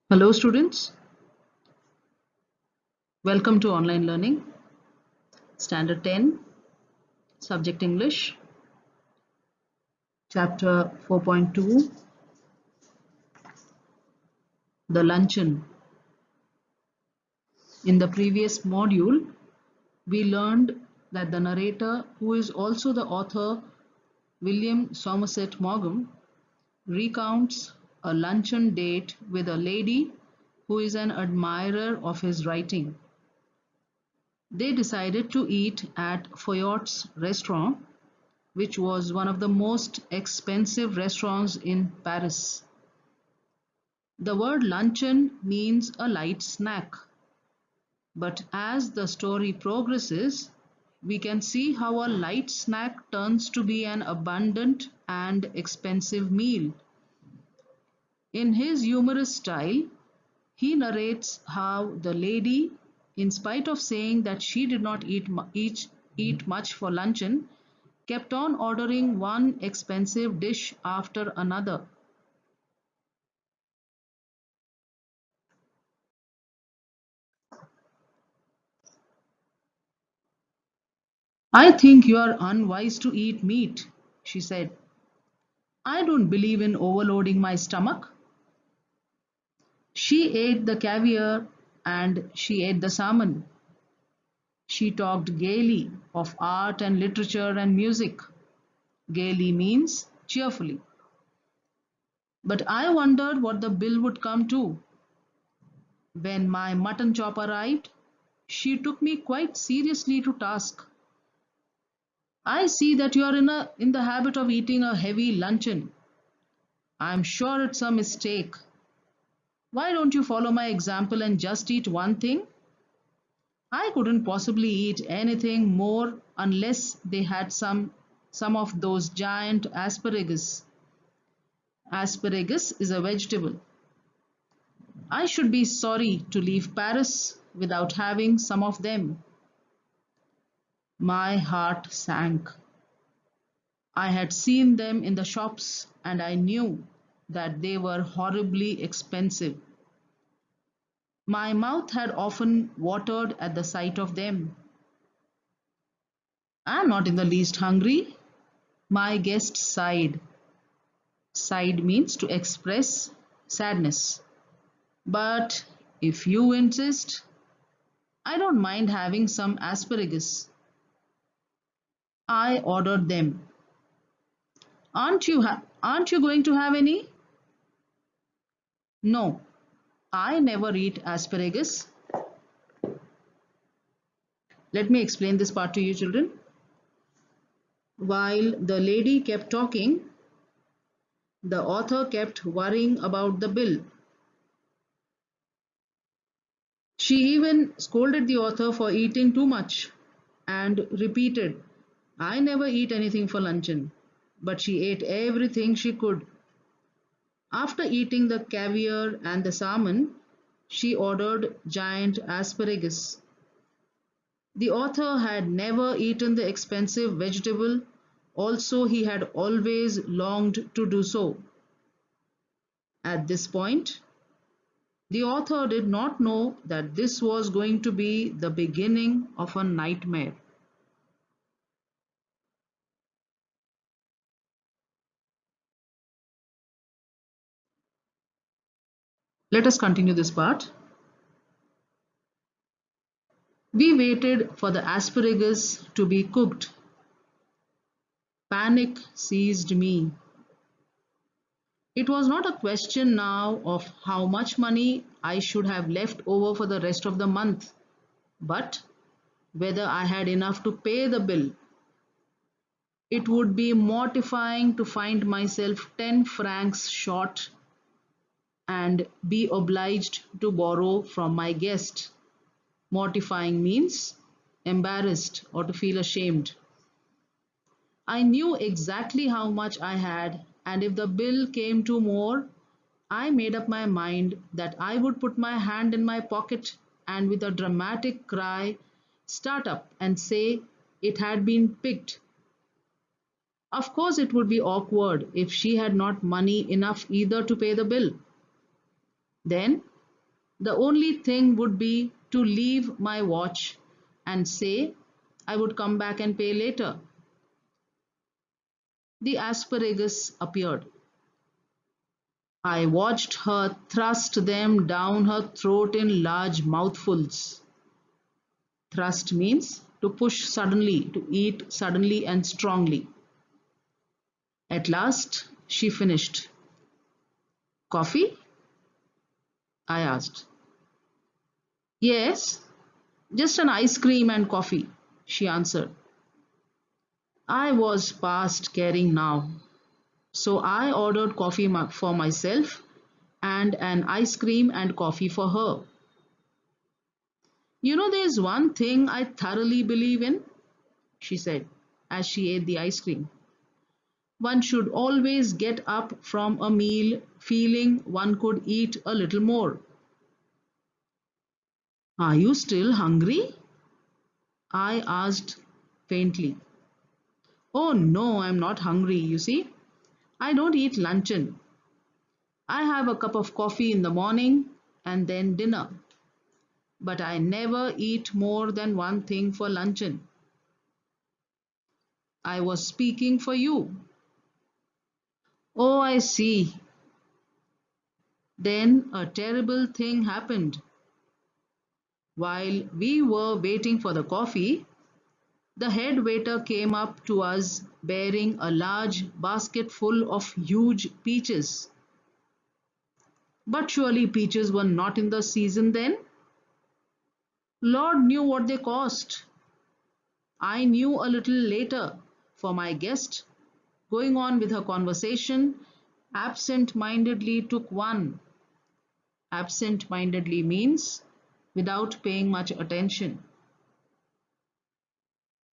Hello students, welcome to online learning, standard 10, subject English, chapter 4.2, the luncheon. In the previous module, we learned that the narrator, who is also the author, William Somerset Maugham, recounts a luncheon date with a lady who is an admirer of his writing. They decided to eat at Foyot's restaurant, which was one of the most expensive restaurants in Paris. The word luncheon means a light snack, but as the story progresses, we can see how a light snack turns to be an abundant and expensive meal. In his humorous style, he narrates how the lady, in spite of saying that she did not eat much for luncheon, kept on ordering one expensive dish after another. I think you are unwise to eat meat, she said. I don't believe in overloading my stomach. She ate the caviar and she ate the salmon. She talked gaily of art and literature and music. Gaily means cheerfully. But I wondered what the bill would come to. When my mutton chop arrived, she took me quite seriously to task. I see that you are in the habit of eating a heavy luncheon. I'm sure it's a mistake. Why don't you follow my example and just eat one thing? I couldn't possibly eat anything more unless they had some of those giant asparagus. Asparagus is a vegetable. I should be sorry to leave Paris without having some of them. My heart sank. I had seen them in the shops and I knew that they were horribly expensive. My mouth had often watered at the sight of them. I'm not in the least hungry. My guest sighed. Sighed means to express sadness. But if you insist, I don't mind having some asparagus. I ordered them. Aren't you going to have any? No, I never eat asparagus. Let me explain this part to you, children. While the lady kept talking, the author kept worrying about the bill. She even scolded the author for eating too much and repeated, I never eat anything for luncheon. But she ate everything she could. After eating the caviar and the salmon, she ordered giant asparagus. The author had never eaten the expensive vegetable, also, he had always longed to do so. At this point, the author did not know that this was going to be the beginning of a nightmare. Let us continue this part. We waited for the asparagus to be cooked. Panic seized me. It was not a question now of how much money I should have left over for the rest of the month, but whether I had enough to pay the bill. It would be mortifying to find myself 10 francs short and be obliged to borrow from my guest. Mortifying means embarrassed or to feel ashamed. I knew exactly how much I had, and if the bill came to more, I made up my mind that I would put my hand in my pocket and with a dramatic cry start up and say it had been picked. Of course, it would be awkward if she had not money enough either to pay the bill. Then The only thing would be to leave my watch and say I would come back and pay later. The asparagus appeared. I watched her thrust them down her throat in large mouthfuls. Thrust means to push suddenly, to eat suddenly and strongly. At last she finished. Coffee? I asked. Yes, just an ice cream and coffee, she answered. I was past caring now, so I ordered coffee for myself and an ice cream and coffee for her. You know, there's one thing I thoroughly believe in, she said as she ate the ice cream. One should always get up from a meal feeling one could eat a little more. Are you still hungry? I asked faintly. Oh no, I'm not hungry, you see. I don't eat luncheon. I have a cup of coffee in the morning and then dinner. But I never eat more than one thing for luncheon. I was speaking for you. Oh, I see. Then a terrible thing happened. While we were waiting for the coffee, the head waiter came up to us bearing a large basket full of huge peaches. But surely peaches were not in the season then? Lord knew what they cost. I knew a little later, for my guest, going on with her conversation, absent mindedly took one. Absent mindedly means without paying much attention.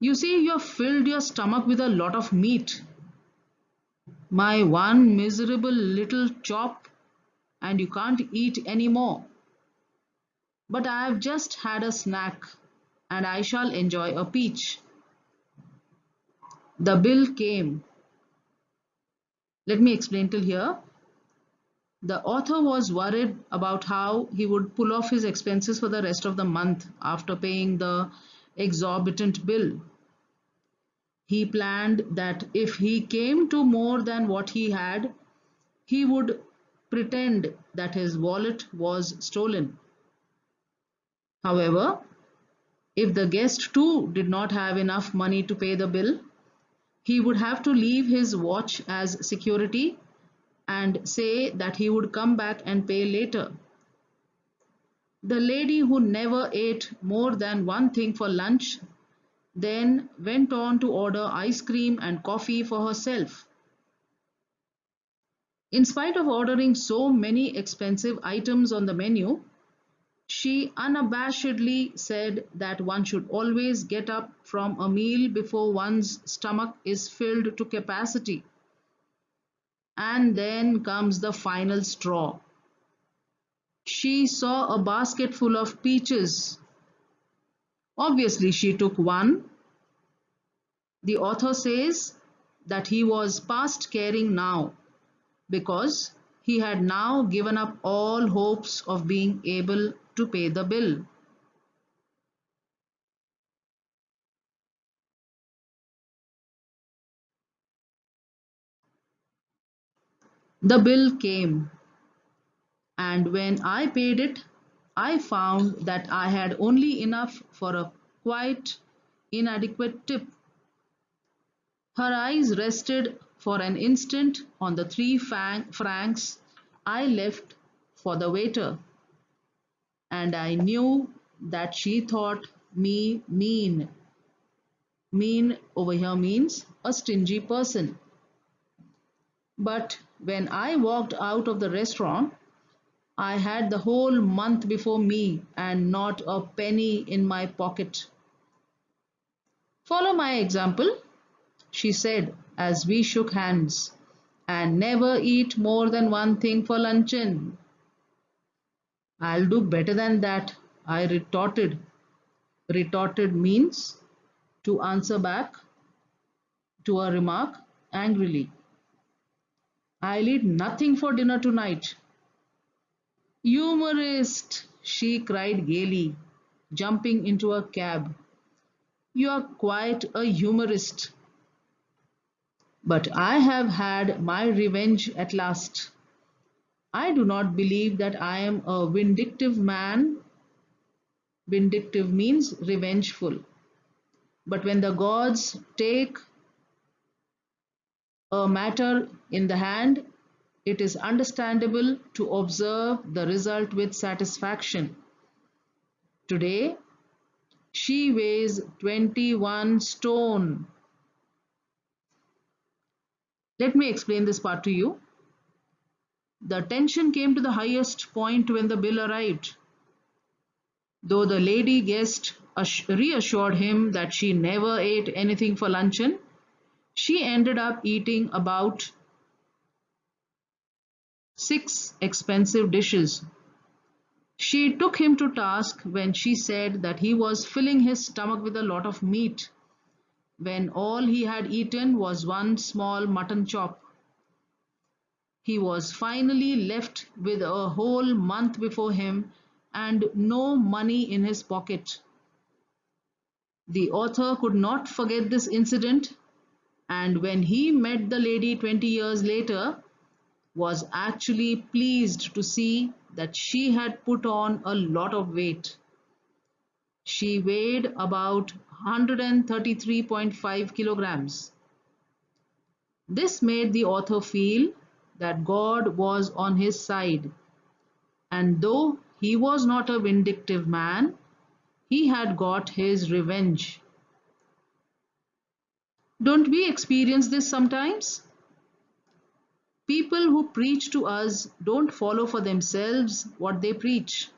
You see, you have filled your stomach with a lot of meat. My one miserable little chop, and you can't eat any more. But I have just had a snack, and I shall enjoy a peach. The bill came. Let me explain till here. The author was worried about how he would pull off his expenses for the rest of the month after paying the exorbitant bill. He planned that if he came to more than what he had, he would pretend that his wallet was stolen. However, if the guest too did not have enough money to pay the bill, he would have to leave his watch as security and say that he would come back and pay later. The lady who never ate more than one thing for lunch then went on to order ice cream and coffee for herself. In spite of ordering so many expensive items on the menu, she unabashedly said that one should always get up from a meal before one's stomach is filled to capacity. And then comes the final straw. She saw a basket full of peaches. Obviously, she took one. The author says that he was past caring now because he had now given up all hopes of being able to pay the bill. The bill came, and when I paid it, I found that I had only enough for a quite inadequate tip. Her eyes rested for an instant on the three francs I left for the waiter, and I knew that she thought me mean. Mean over here means a stingy person. But when I walked out of the restaurant, I had the whole month before me and not a penny in my pocket. Follow my example, she said as we shook hands, and never eat more than one thing for luncheon. I'll do better than that, I retorted. Retorted means to answer back to a remark angrily. I'll eat nothing for dinner tonight. Humorist, she cried gaily, jumping into a cab. You are quite a humorist. But I have had my revenge at last. I do not believe that I am a vindictive man. Vindictive means revengeful. But when the gods take a matter in the hand, it is understandable to observe the result with satisfaction. Today, she weighs 21 stone. Let me explain this part to you. The tension came to the highest point when the bill arrived. Though the lady guest reassured him that she never ate anything for luncheon, she ended up eating about 6 expensive dishes. She took him to task when she said that he was filling his stomach with a lot of meat, when all he had eaten was one small mutton chop. He was finally left with a whole month before him and no money in his pocket. The author could not forget this incident, and when he met the lady 20 years later, was actually pleased to see that she had put on a lot of weight. She weighed about 133.5 kilograms. This made the author feel that God was on his side, and though he was not a vindictive man, he had got his revenge. Don't we experience this sometimes? People who preach to us don't follow for themselves what they preach.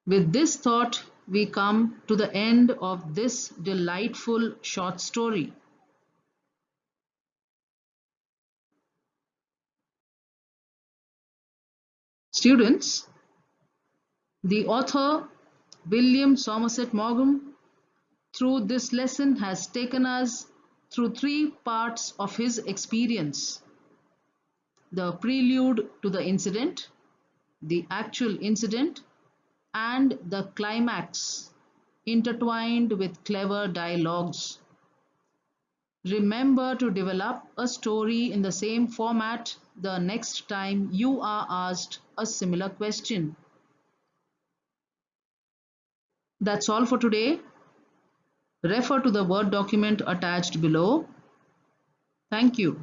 With this thought, we come to the end of this delightful short story. Students, the author William Somerset Maugham, through this lesson, has taken us through 3 parts of his experience: the prelude to the incident, the actual incident, and the climax, intertwined with clever dialogues. Remember to develop a story in the same format the next time you are asked a similar question. That's all for today. Refer to the Word document attached below. Thank you.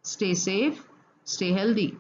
Stay safe, stay healthy.